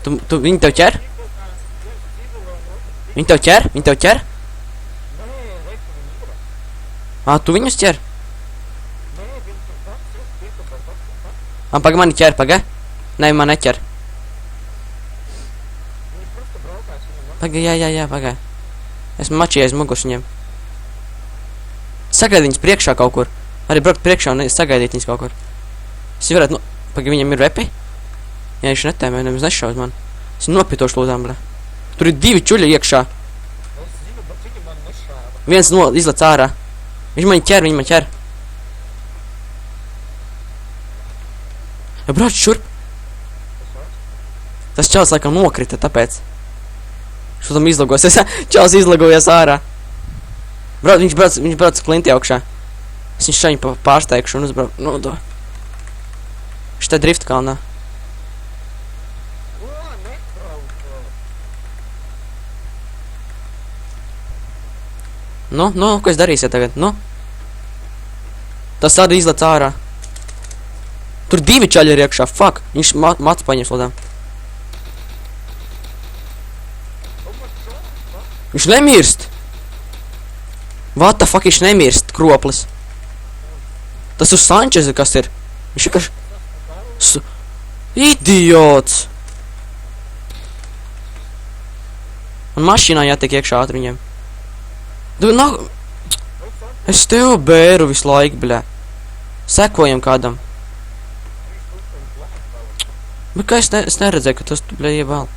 Tu viņi tev ķer? Viņi tev ķer? Viņi tev ķer? Tu viņus ķer? Paga mani ķer, paga. Nē, man neķer. Paga, jā, paga. Esmu mačījies mugus viņiem. Sagaidīt viņus priekšā kaut kur. Arī braukt priekšā un sagaidīt viņus kaut kur. Es varētu, paga, viņam ir repi? Jā, viņš netēmē, nemaz nešauz man. Es nopitošu lūdām, bļa. Tur ir 2 čuļi iekšā. Viens izlec ārā. Viņš man ķer. Ja brauc šurp. Tas čals laikam nokrita, tāpēc. Šodam izlagosies. Čals izlagojas ārā. Viņš brauc klinti augšā. Es viņš šaņu pārsteigšu un uzbrauc. Nu, do. Šitā drift kalnā. Nu, ko es darīsiet tagad? Nu? Tas arī izlec ārā. Tur 2 čaļi ir iekšā, fuck. Viņš mats paņems lodām. Viņš nemirst. What the fuck, viņš nemirst, kroplis. Tas uz Sančeza, kas ir? Viņš vienkārši... Idiots! Un mašīnā jātiek iekšā ātri viņiem. Es tev bēru visu laiku, bļā. Sekojam kādam. Bet kā es neredzēju, ka tas, bļā, iebāl.